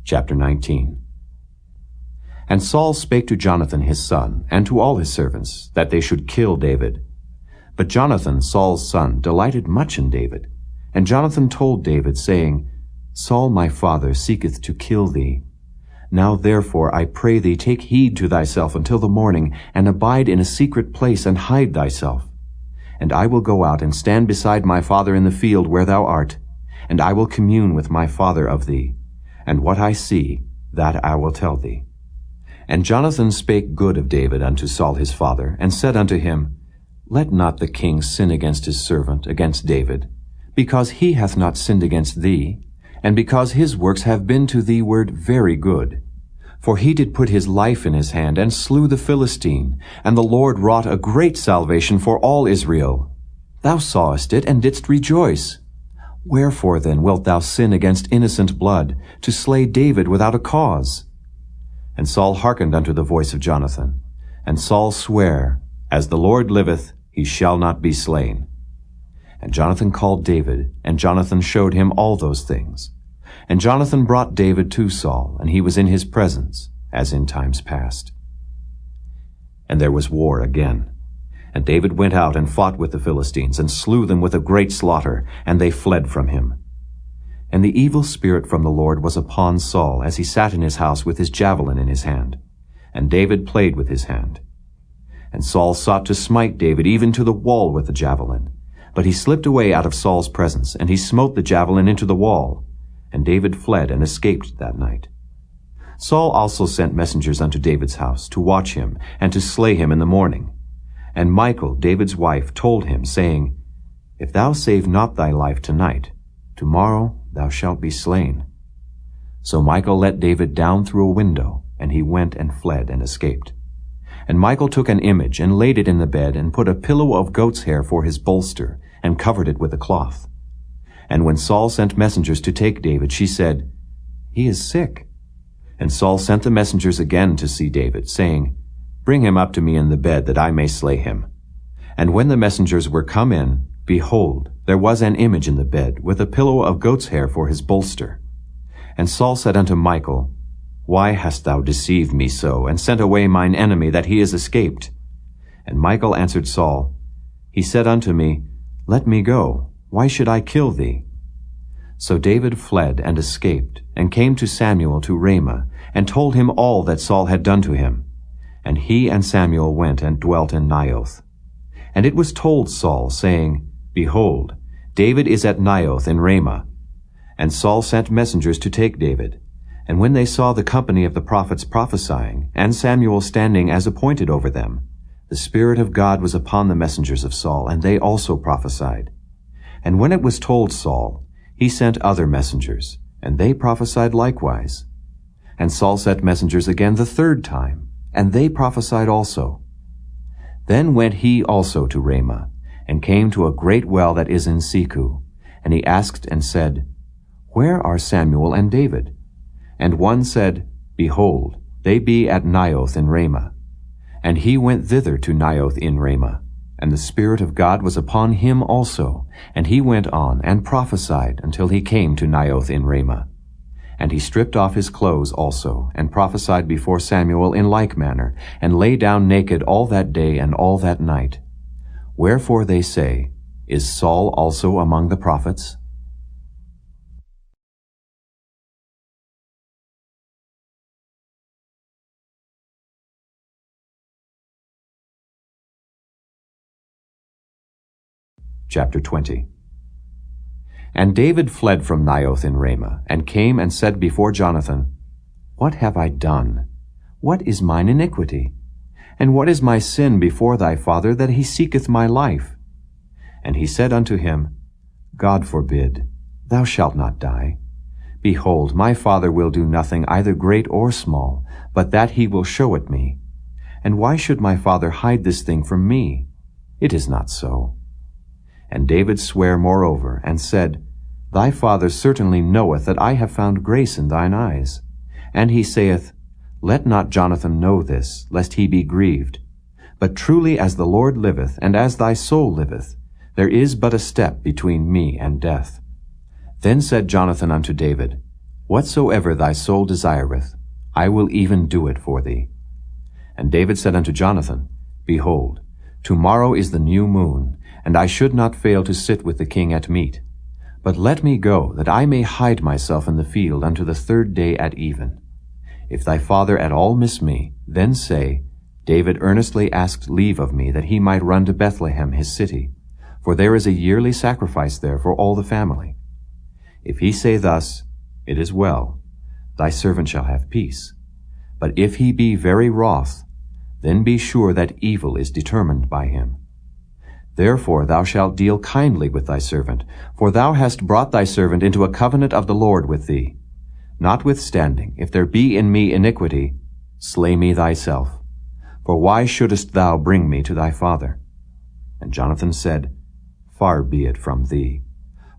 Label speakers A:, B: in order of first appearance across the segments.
A: Chapter 19. And Saul spake to Jonathan his son, and to all his servants, that they should kill David. But Jonathan, Saul's son, delighted much in David. And Jonathan told David, saying, Saul my father seeketh to kill thee. Now therefore I pray thee, take heed to thyself until the morning, and abide in a secret place, and hide thyself. And I will go out and stand beside my father in the field where thou art, and I will commune with my father of thee. And what I see, that I will tell thee. And Jonathan spake good of David unto Saul his father, and said unto him, Let not the king sin against his servant, against David, because he hath not sinned against thee, and because his works have been to thee ward very good. For he did put his life in his hand, and slew the Philistine, and the Lord wrought a great salvation for all Israel. Thou sawest it, and didst rejoice. Wherefore then wilt thou sin against innocent blood, to slay David without a cause? And Saul hearkened unto the voice of Jonathan. And Saul sware, As the Lord liveth, he shall not be slain. And Jonathan called David, and Jonathan showed him all those things. And Jonathan brought David to Saul, and he was in his presence, as in times past. And there was war again. And David went out and fought with the Philistines, and slew them with a great slaughter, and they fled from him. And the evil spirit from the Lord was upon Saul, as he sat in his house with his javelin in his hand. And David played with his hand. And Saul sought to smite David even to the wall with the javelin. But he slipped away out of Saul's presence, and he smote the javelin into the wall. And David fled and escaped that night. Saul also sent messengers unto David's house, to watch him, and to slay him in the morning. And Michal, David's wife, told him, saying, If thou save not thy life tonight, tomorrow thou shalt be slain. So Michal let David down through a window, and he went and fled and escaped. And Michal took an image, and laid it in the bed, and put a pillow of goat's hair for his bolster, and covered it with a cloth. And when Saul sent messengers to take David, she said, He is sick. And Saul sent the messengers again to see David, saying, Bring him up to me in the bed, that I may slay him. And when the messengers were come in, behold, there was an image in the bed, with a pillow of goat's hair for his bolster. And Saul said unto Michal, Why hast thou deceived me so, and sent away mine enemy, that he is escaped? And Michal answered Saul, He said unto me, Let me go. Why should I kill thee? So David fled and escaped, and came to Samuel to Ramah, and told him all that Saul had done to him. And he and Samuel went and dwelt in Naioth. And it was told Saul, saying, Behold, David is at Naioth in Ramah. And Saul sent messengers to take David. And when they saw the company of the prophets prophesying, and Samuel standing as appointed over them, the Spirit of God was upon the messengers of Saul, and they also prophesied. And when it was told Saul, he sent other messengers, and they prophesied likewise. And Saul sent messengers again the third time, and they prophesied also. Then went he also to Ramah, and came to a great well that is in Secu. And he asked and said, Where are Samuel and David? And one said, Behold, they be at Naioth in Ramah. And he went thither to Naioth in Ramah. And the Spirit of God was upon him also. And he went on and prophesied until he came to Naioth in Ramah. And he stripped off his clothes also, and prophesied before Samuel in like manner, and lay down naked all that day and all that night. Wherefore they say, Is Saul also among the prophets? Chapter 20. And David fled from Naioth in Ramah, and came and said before Jonathan, What have I done? What is mine iniquity? And what is my sin before thy father, that he seeketh my life? And he said unto him, God forbid, thou shalt not die. Behold, my father will do nothing either great or small, but that he will show it me. And why should my father hide this thing from me? It is not so. And David sware moreover, and said, Thy father certainly knoweth that I have found grace in thine eyes. And he saith, Let not Jonathan know this, lest he be grieved. But truly as the Lord liveth, and as thy soul liveth, there is but a step between me and death. Then said Jonathan unto David, Whatsoever thy soul desireth, I will even do it for thee. And David said unto Jonathan, Behold, tomorrow is the new moon, and I should not fail to sit with the king at meat. But let me go, that I may hide myself in the field unto the 3rd day at even. If thy father at all miss me, then say, David earnestly asked leave of me that he might run to Bethlehem his city, for there is a yearly sacrifice there for all the family. If he say thus, It is well, thy servant shall have peace. But if he be very wroth, then be sure that evil is determined by him. Therefore thou shalt deal kindly with thy servant, for thou hast brought thy servant into a covenant of the Lord with thee. Notwithstanding, if there be in me iniquity, slay me thyself. For why shouldest thou bring me to thy father? And Jonathan said, Far be it from thee.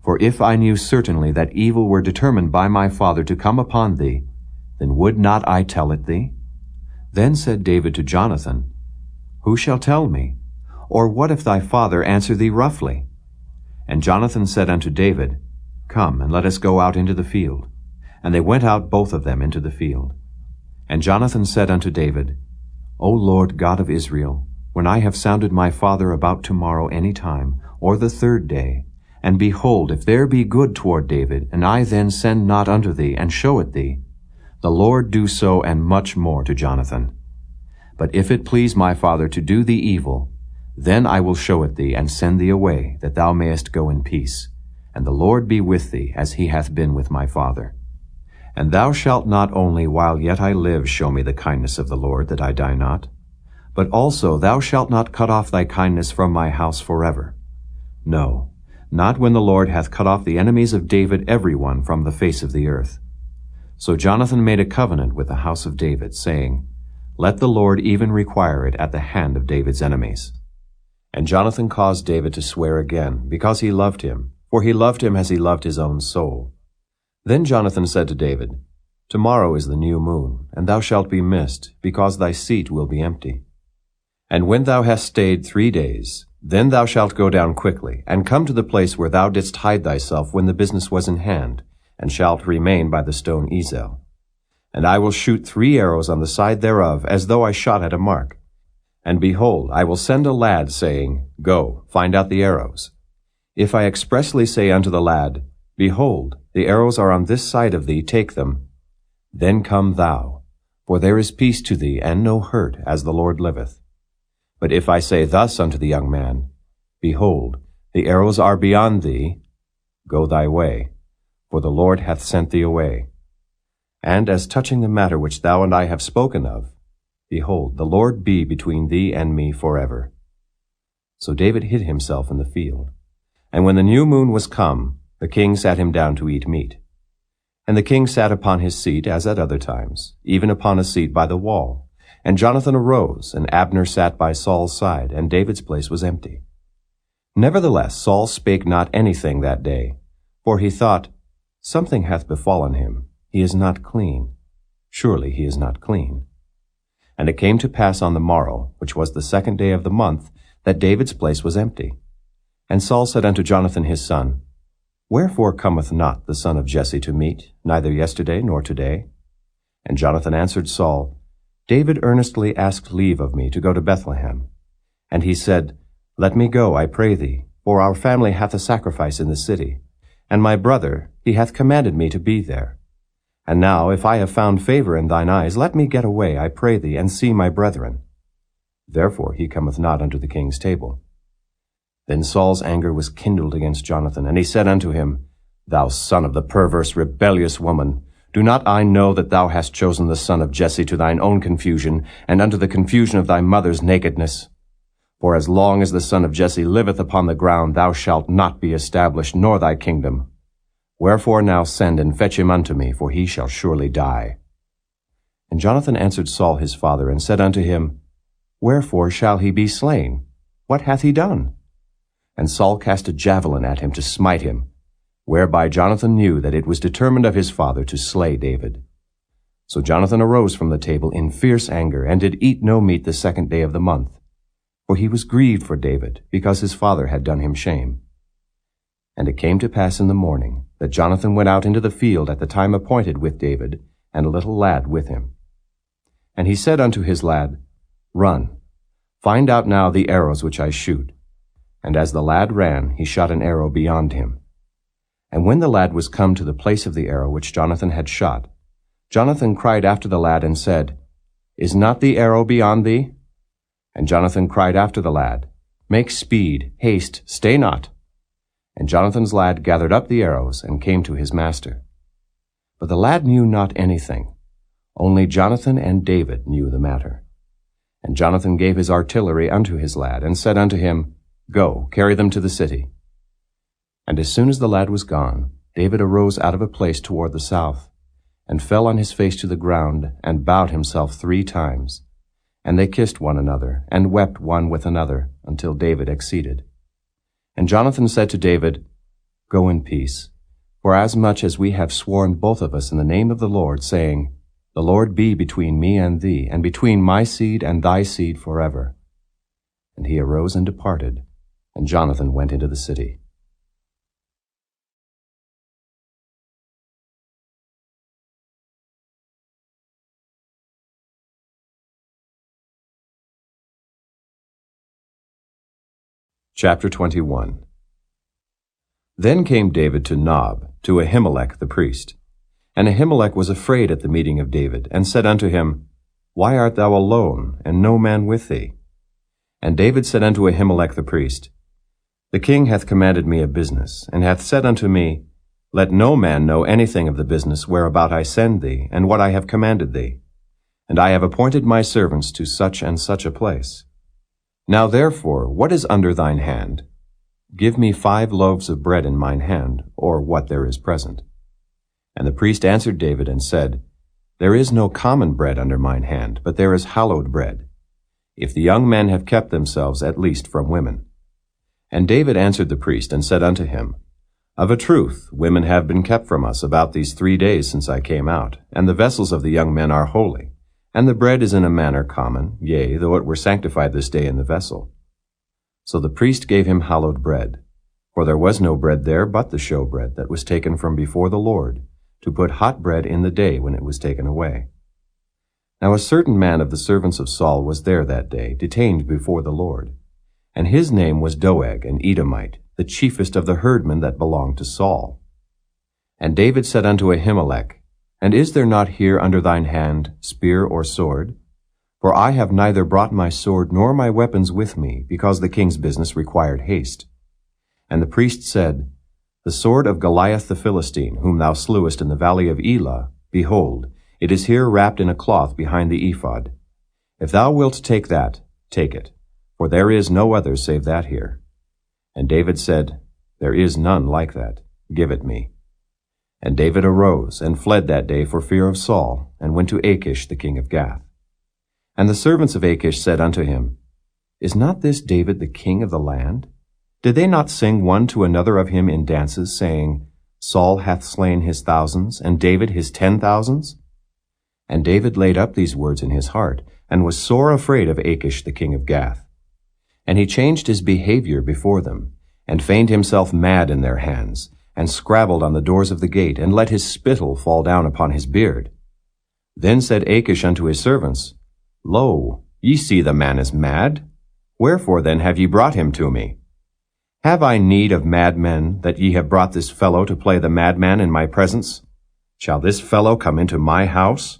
A: For if I knew certainly that evil were determined by my father to come upon thee, then would not I tell it thee? Then said David to Jonathan, Who shall tell me? Or what if thy father answer thee roughly? And Jonathan said unto David, Come, and let us go out into the field. And they went out both of them into the field. And Jonathan said unto David, O Lord God of Israel, when I have sounded my father about tomorrow any time, or the 3rd day, and behold, if there be good toward David, and I then send not unto thee, and show it thee, the Lord do so and much more to Jonathan. But if it please my father to do thee evil, then I will show it thee, and send thee away, that thou mayest go in peace. And the Lord be with thee, as he hath been with my father. And thou shalt not only while yet I live show me the kindness of the Lord, that I die not, but also thou shalt not cut off thy kindness from my house forever. No, not when the Lord hath cut off the enemies of David every one from the face of the earth. So Jonathan made a covenant with the house of David, saying, Let the Lord even require it at the hand of David's enemies. And Jonathan caused David to swear again, because he loved him, for he loved him as he loved his own soul. Then Jonathan said to David, Tomorrow is the new moon, and thou shalt be missed, because thy seat will be empty. And when thou hast stayed 3 days, then thou shalt go down quickly, and come to the place where thou didst hide thyself when the business was in hand, and shalt remain by the stone Ezel. And I will shoot 3 arrows on the side thereof, as though I shot at a mark. And behold, I will send a lad, saying, Go, find out the arrows. If I expressly say unto the lad, Behold, the arrows are on this side of thee, take them. Then come thou, for there is peace to thee, and no hurt, as the Lord liveth. But if I say thus unto the young man, Behold, the arrows are beyond thee, go thy way, for the Lord hath sent thee away. And as touching the matter which thou and I have spoken of, behold, the Lord be between thee and me forever. So David hid himself in the field. And when the new moon was come, the king sat him down to eat meat. And the king sat upon his seat, as at other times, even upon a seat by the wall. And Jonathan arose, and Abner sat by Saul's side, and David's place was empty. Nevertheless Saul spake not anything that day, for he thought, Something hath befallen him, he is not clean. Surely he is not clean. And it came to pass on the morrow, which was the 2nd day of the month, that David's place was empty. And Saul said unto Jonathan his son, Wherefore cometh not the son of Jesse to meat, neither yesterday nor today? And Jonathan answered Saul, David earnestly asked leave of me to go to Bethlehem. And he said, Let me go, I pray thee, for our family hath a sacrifice in the city. And my brother, he hath commanded me to be there. And now, if I have found favor in thine eyes, let me get away, I pray thee, and see my brethren. Therefore he cometh not unto the king's table. Then Saul's anger was kindled against Jonathan, and he said unto him, Thou son of the perverse, rebellious woman, do not I know that thou hast chosen the son of Jesse to thine own confusion, and unto the confusion of thy mother's nakedness? For as long as the son of Jesse liveth upon the ground, thou shalt not be established, nor thy kingdom. Wherefore now send and fetch him unto me, for he shall surely die. And Jonathan answered Saul his father, and said unto him, Wherefore shall he be slain? What hath he done? And Saul cast a javelin at him to smite him, whereby Jonathan knew that it was determined of his father to slay David. So Jonathan arose from the table in fierce anger, and did eat no meat the 2nd day of the month. For he was grieved for David, because his father had done him shame. And it came to pass in the morning, that Jonathan went out into the field at the time appointed with David, and a little lad with him. And he said unto his lad, Run, find out now the arrows which I shoot. And as the lad ran, he shot an arrow beyond him. And when the lad was come to the place of the arrow which Jonathan had shot, Jonathan cried after the lad and said, Is not the arrow beyond thee? And Jonathan cried after the lad, Make speed, haste, stay not. And Jonathan's lad gathered up the arrows and came to his master. But the lad knew not anything. Only Jonathan and David knew the matter. And Jonathan gave his artillery unto his lad, and said unto him, Go, carry them to the city. And as soon as the lad was gone, David arose out of a place toward the south, and fell on his face to the ground, and bowed himself 3 times. And they kissed one another, and wept one with another, until David exceeded. And Jonathan said to David, Go in peace, for as much as we have sworn both of us in the name of the Lord, saying, The Lord be between me and thee, and between my seed and thy seed forever. And he arose and departed, and Jonathan went into the city. Chapter 21. Then came David to Nob, to Ahimelech the priest. And Ahimelech was afraid at the meeting of David, and said unto him, Why art thou alone, and no man with thee? And David said unto Ahimelech the priest, The king hath commanded me a business, and hath said unto me, Let no man know anything of the business whereabout I send thee, and what I have commanded thee. And I have appointed my servants to such and such a place. Now therefore, what is under thine hand? Give me 5 loaves of bread in mine hand, or what there is present. And the priest answered David and said, There is no common bread under mine hand, but there is hallowed bread, if the young men have kept themselves at least from women. And David answered the priest and said unto him, Of a truth, women have been kept from us about these 3 days since I came out, and the vessels of the young men are holy. And the bread is in a manner common, yea, though it were sanctified this day in the vessel. So the priest gave him hallowed bread, for there was no bread there but the showbread that was taken from before the Lord, to put hot bread in the day when it was taken away. Now a certain man of the servants of Saul was there that day, detained before the Lord. And his name was Doeg, an Edomite, the chiefest of the herdmen that belonged to Saul. And David said unto Ahimelech, And is there not here under thine hand spear or sword? For I have neither brought my sword nor my weapons with me, because the king's business required haste. And the priest said, The sword of Goliath the Philistine, whom thou slewest in the valley of Elah, behold, it is here wrapped in a cloth behind the ephod. If thou wilt take that, take it, for there is no other save that here. And David said, There is none like that. Give it me. And David arose and fled that day for fear of Saul, and went to Achish the king of Gath. And the servants of Achish said unto him, Is not this David the king of the land? Did they not sing one to another of him in dances, saying, Saul hath slain his thousands, and David his 10,000s? And David laid up these words in his heart, and was sore afraid of Achish the king of Gath. And he changed his behavior before them, and feigned himself mad in their hands, and scrabbled on the doors of the gate, and let his spittle fall down upon his beard. Then said Achish unto his servants, Lo, ye see the man is mad. Wherefore then have ye brought him to me? Have I need of madmen, that ye have brought this fellow to play the madman in my presence? Shall this fellow come into my house?